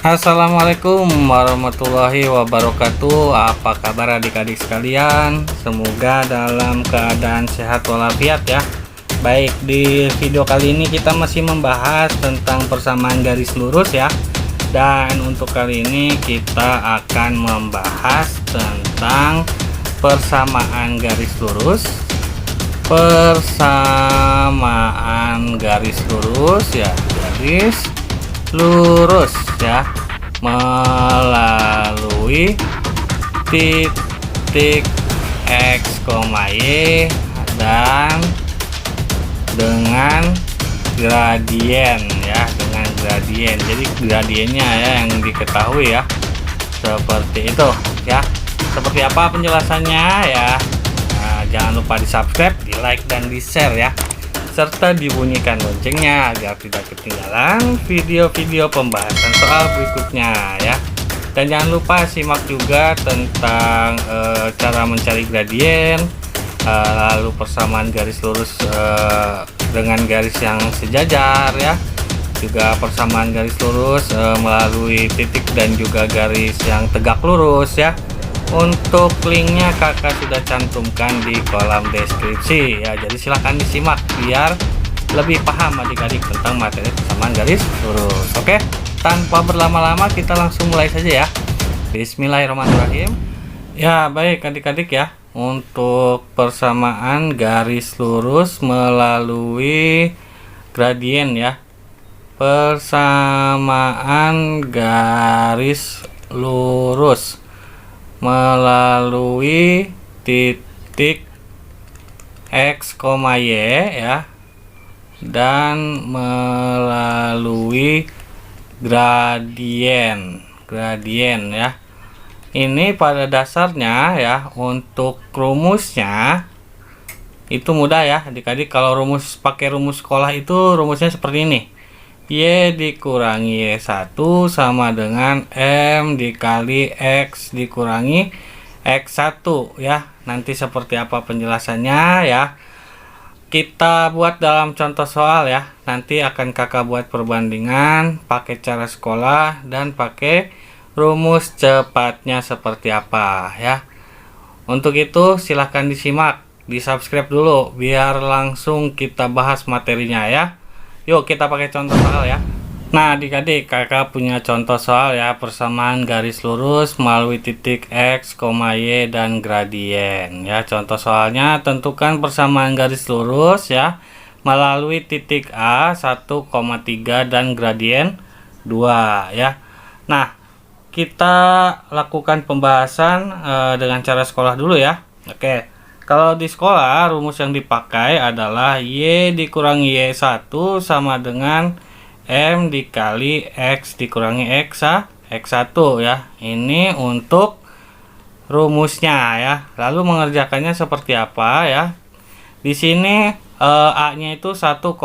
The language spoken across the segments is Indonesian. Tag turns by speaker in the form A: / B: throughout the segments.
A: Assalamualaikum warahmatullahi wabarakatuh. Apa kabar adik-adik sekalian? Semoga dalam keadaan sehat walafiat ya. Baik, di video kali ini kita masih membahas tentang persamaan garis lurus ya. Dan untuk kali ini kita akan membahas tentang persamaan garis lurus. Persamaan garis lurus ya, garis lurus ya, melalui titik X, Y dan dengan gradien ya, dengan gradien. Jadi gradiennya ya yang diketahui ya, seperti itu ya. Seperti apa penjelasannya ya? Nah, jangan lupa di subscribe, di like dan di share ya, serta dibunyikan loncengnya agar tidak ketinggalan video-video pembahasan soal berikutnya ya. Dan jangan lupa simak juga tentang cara mencari gradien, lalu persamaan garis lurus dengan garis yang sejajar ya, juga persamaan garis lurus melalui titik dan juga garis yang tegak lurus ya. Untuk linknya kakak sudah cantumkan di kolom deskripsi ya, jadi silahkan disimak biar lebih paham adik-adik tentang materi persamaan garis lurus. Oke, tanpa berlama-lama kita langsung mulai saja ya. Bismillahirrahmanirrahim. Ya baik adik-adik ya, untuk persamaan garis lurus melalui gradien ya, persamaan garis lurus melalui titik X, Y ya, dan melalui gradien ya. Ini pada dasarnya ya, untuk rumusnya itu mudah ya adik-adik. Kalau pakai rumus sekolah itu rumusnya seperti ini: Y dikurangi Y1 sama dengan M dikali X dikurangi X1 ya. Nanti seperti apa penjelasannya ya, kita buat dalam contoh soal ya. Nanti akan kakak buat perbandingan pakai cara sekolah dan pakai rumus cepatnya seperti apa ya. Untuk itu silahkan disimak, di subscribe dulu biar langsung kita bahas materinya ya. Yuk kita pakai contoh soal ya. Nah adik-adik, kakak punya contoh soal ya, persamaan garis lurus melalui titik X, Y dan gradien ya. Contoh soalnya, tentukan persamaan garis lurus ya melalui titik A 1,3 dan gradien 2 ya. Nah kita lakukan pembahasan dengan cara sekolah dulu ya. Oke, kalau di sekolah rumus yang dipakai adalah Y dikurangi Y1 sama dengan M dikali X dikurangi X1 ya. Ini untuk rumusnya ya. Lalu mengerjakannya seperti apa ya? Di sini A-nya itu 1,3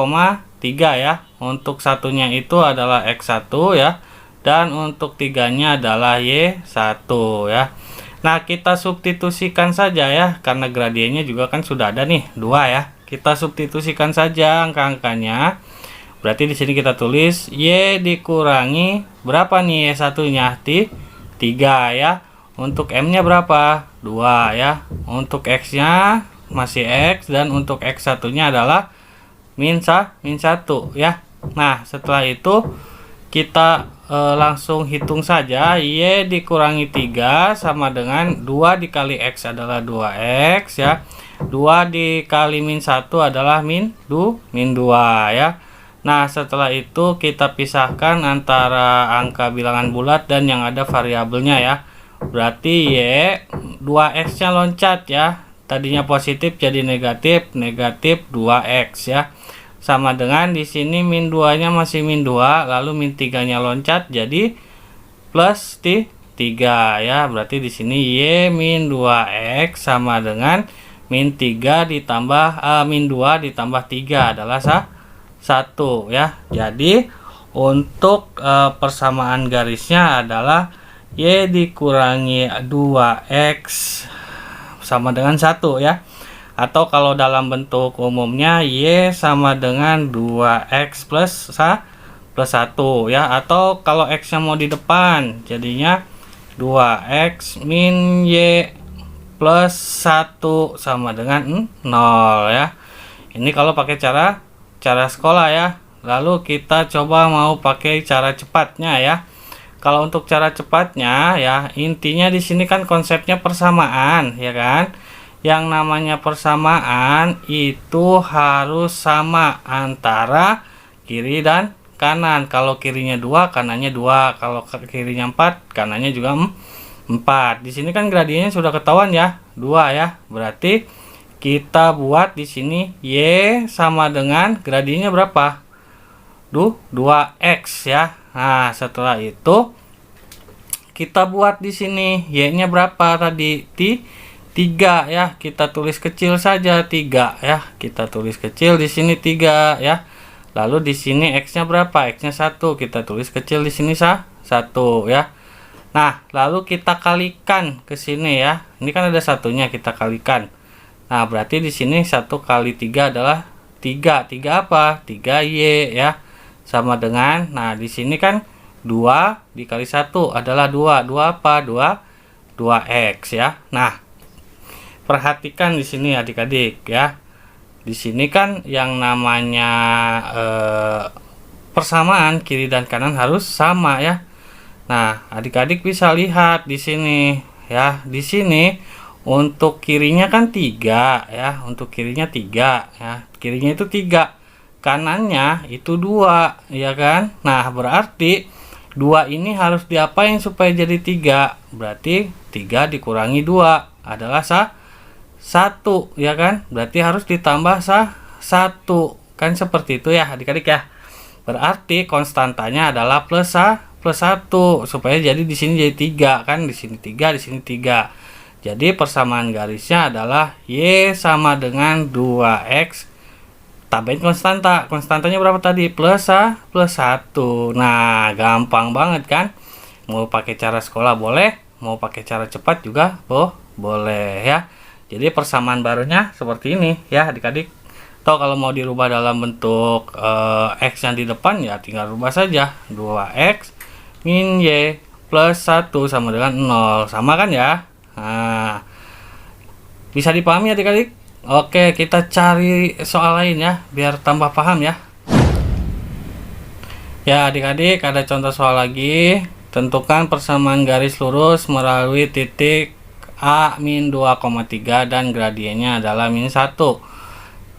A: ya. Untuk satunya itu adalah X1 ya. Dan untuk 3-nya adalah Y1 ya. Nah, kita substitusikan saja ya, karena gradiennya juga kan sudah ada nih 2 ya. Kita substitusikan saja angka-angkanya. Berarti di sini kita tulis Y dikurangi berapa nih Y1-nya? 3 ya. Untuk M-nya berapa? 2 ya. Untuk X-nya masih X dan untuk X1-nya adalah min 1 ya. Nah, setelah itu kita langsung hitung saja. Y dikurangi 3 sama dengan 2 dikali X adalah 2X ya. 2 dikali min 1 adalah min 2 ya. Nah setelah itu kita pisahkan antara angka bilangan bulat dan yang ada variabelnya ya. Berarti Y 2X nya loncat ya. Tadinya positif jadi negatif 2X ya. Sama dengan di sini min 2-nya masih min 2, lalu min 3-nya loncat jadi plus 3 ya. Berarti di sini Y min 2X sama dengan min 3 ditambah min 2 ditambah 3 adalah 1 ya. Jadi untuk persamaan garisnya adalah Y dikurangi 2X sama dengan 1 ya. Atau kalau dalam bentuk umumnya Y sama dengan 2X plus 1 plus 1 ya, atau kalau X nya mau di depan jadinya 2X min Y plus 1 sama dengan 0 ya. Ini kalau pakai cara sekolah ya. Lalu kita coba mau pakai cara cepatnya ya. Kalau untuk cara cepatnya ya, intinya di sini kan konsepnya persamaan ya kan. Yang namanya persamaan itu harus sama antara kiri dan kanan. Kalau kirinya 2, kanannya 2. Kalau kirinya 4, kanannya juga 4. Di sini kan gradiennya sudah ketahuan ya, 2 ya. Berarti kita buat di sini Y sama dengan gradiennya berapa? 2X ya. Nah, setelah itu kita buat di sini Y-nya berapa tadi? 3 ya. Kita tulis kecil saja 3 ya. Kita tulis kecil di sini 3 ya. Lalu di sini X-nya berapa? X-nya 1. Kita tulis kecil di sini 1 ya. Nah, lalu kita kalikan ke sini ya. Ini kan ada satunya, kita kalikan. Nah, berarti di sini 1 kali 3 adalah 3. 3 apa? 3Y ya. Sama dengan, nah di sini kan 2 dikali 1 adalah 2. 2 apa? 2X ya. Nah, perhatikan di sini adik-adik ya. Di sini kan yang namanya persamaan kiri dan kanan harus sama ya. Nah, adik-adik bisa lihat di sini ya. Di sini untuk kirinya kan 3 ya. Untuk kirinya 3 ya. Kirinya itu 3. Kanannya itu 2 ya kan. Nah, berarti 2 ini harus diapain supaya jadi 3? Berarti 3 dikurangi 2 adalah 1 ya kan. Berarti harus ditambah 1 kan, seperti itu ya adik-adik ya. Berarti konstantanya adalah plus 1 supaya jadi di sini jadi 3 kan. Di sini 3, di sini 3. Jadi persamaan garisnya adalah Y sama dengan 2X tambahin konstanta. Konstantanya berapa tadi? Plus 1. Nah, gampang banget kan? Mau pakai cara sekolah boleh, mau pakai cara cepat juga boleh ya. Jadi persamaan barunya seperti ini ya adik-adik. Atau kalau mau dirubah dalam bentuk X yang di depan ya tinggal rubah saja. 2X min Y plus 1 sama dengan 0. Sama kan ya? Nah, bisa dipahami adik-adik? Oke, kita cari soal lain ya, biar tambah paham ya. Ya adik-adik, ada contoh soal lagi. Tentukan persamaan garis lurus melalui titik A min 2,3 dan gradiennya adalah min 1.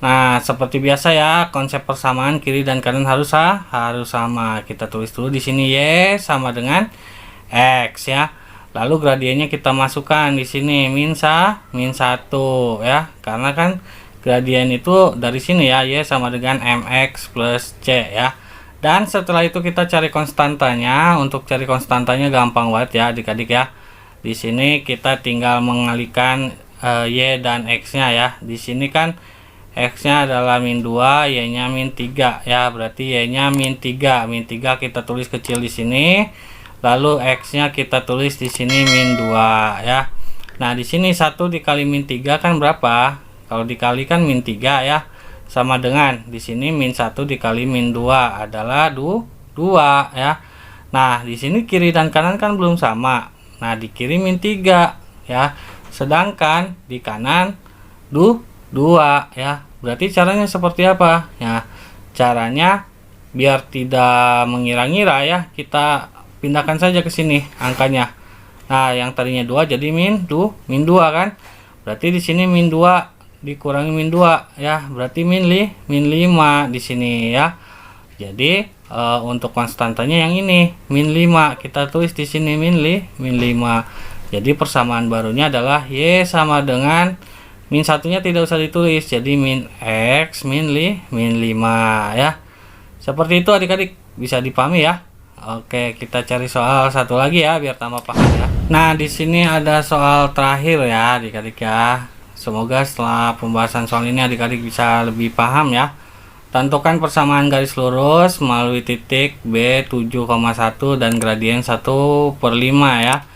A: Nah, seperti biasa ya, konsep persamaan kiri dan kanan harus sama. Kita tulis dulu di sini Y sama dengan X ya. Lalu gradiennya kita masukkan di sini min 1 ya. Karena kan gradien itu dari sini ya, Y sama dengan MX plus C ya. Dan setelah itu kita cari konstantanya. Untuk cari konstantanya gampang banget ya adik-adik ya. Di sini kita tinggal mengalihkan Y dan X-nya ya. Di sini kan X-nya adalah min 2, Y-nya min 3 ya. Berarti Y-nya min 3. Min 3 kita tulis kecil di sini. Lalu X-nya kita tulis di sini min 2 ya. Nah, di sini 1 dikali min 3 kan berapa? Kalau dikalikan min 3 ya. Sama dengan di sini min 1 dikali min 2 adalah 2 ya. Nah, di sini kiri dan kanan kan belum sama. Nah, di kiri min 3 ya. Sedangkan di kanan 2 ya. Berarti caranya seperti apa? Ya, caranya biar tidak mengira-ngira ya, kita pindahkan saja ke sini angkanya. Nah, yang tadinya 2 jadi min 2 kan. Berarti di sini min 2 dikurangi min 2 ya. Berarti min 5 di sini ya. Jadi untuk konstantanya yang ini min 5. Kita tulis di sini min 5. Jadi persamaan barunya adalah Y sama dengan min 1-nya tidak usah ditulis. Jadi min X min 5 ya. Seperti itu adik-adik, bisa dipahami ya. Oke, kita cari soal satu lagi ya biar tambah paham ya. Nah, di sini ada soal terakhir ya adik-adik ya. Semoga setelah pembahasan soal ini adik-adik bisa lebih paham ya. Tentukan persamaan garis lurus melalui titik B 7,1 dan gradien 1/5 ya.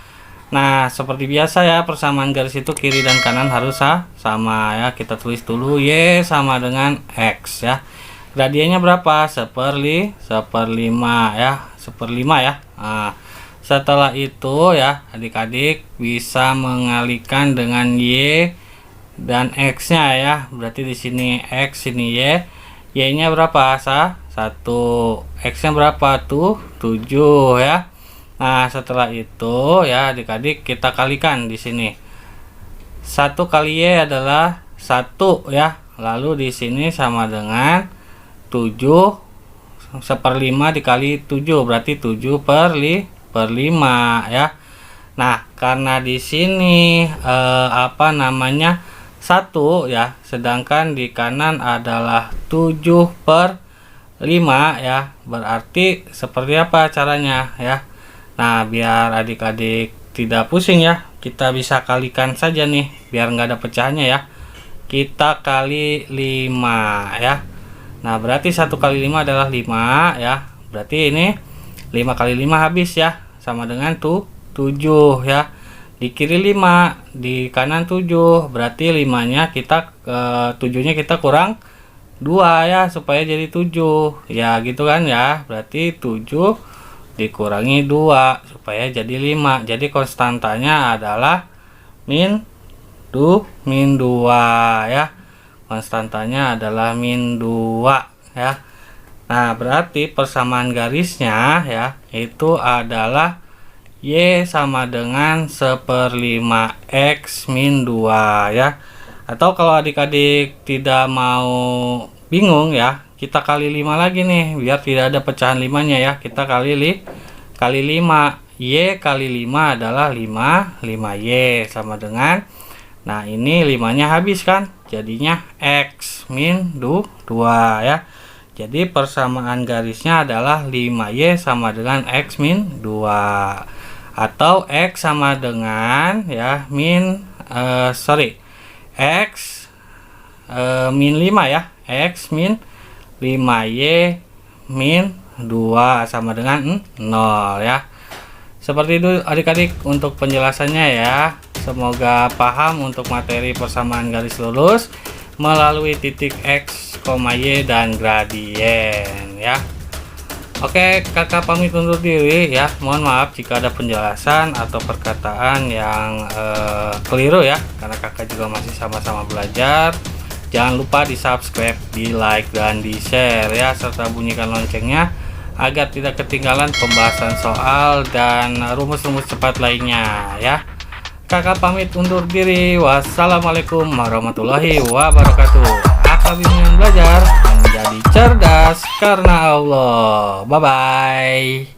A: Nah, seperti biasa ya, persamaan garis itu kiri dan kanan harus sama ya. Kita tulis dulu Y sama dengan X ya. gradiennya berapa? Seperlima ya, seperlima ya. Nah, setelah itu ya adik-adik bisa mengalihkan dengan Y dan X nya ya. Berarti di sini X, sini Y nya berapa? 1, X nya berapa tuh? 7 ya. Nah setelah itu ya adik-adik kita kalikan di sini. 1 kali Y adalah 1 ya. Lalu di sini sama dengan 7 seperlima dikali 7 berarti 7 per 5 ya. Nah karena di sini 1 ya, sedangkan di kanan adalah 7 per 5 ya, berarti seperti apa caranya ya. Nah biar adik-adik tidak pusing ya, kita bisa kalikan saja nih biar nggak ada pecahannya ya. Kita kali 5 ya. Nah berarti 1 kali 5 adalah 5 ya, berarti ini 5 kali 5 habis ya, sama dengan 7 ya. Di kiri 5, di kanan 7, berarti 5 nya kita 7 nya kita kurang 2 ya, supaya jadi 7 ya, gitu kan ya. Berarti 7 dikurangi 2 supaya jadi 5. Jadi konstantanya adalah min 2 ya. Konstantanya adalah min 2 ya. Nah berarti persamaan garisnya ya itu adalah Y sama dengan 1/5 X min 2 ya. Atau kalau adik-adik tidak mau bingung ya, kita kali 5 lagi nih biar tidak ada pecahan 5 nya ya. Kita kali 5, Y kali 5 adalah 5Y sama dengan, nah ini 5 nya habis kan, jadinya X min 2 ya. Jadi persamaan garisnya adalah 5Y sama dengan X min 2, atau X sama dengan ya X min 5 ya, X min 5Y min 2 sama dengan 0 ya. Seperti itu adik-adik untuk penjelasannya ya. Semoga paham untuk materi persamaan garis lurus melalui titik X, Y dan gradien ya. Oke, kakak pamit undur diri ya. Mohon maaf jika ada penjelasan atau perkataan yang keliru ya, karena kakak juga masih sama-sama belajar. Jangan lupa di subscribe, di like, dan di share ya, serta bunyikan loncengnya agar tidak ketinggalan pembahasan soal dan rumus-rumus cepat lainnya ya. Kakak pamit undur diri. Wassalamualaikum warahmatullahi wabarakatuh. Kakak bimbingan belajar menjadi cerdas karena Allah. Bye bye.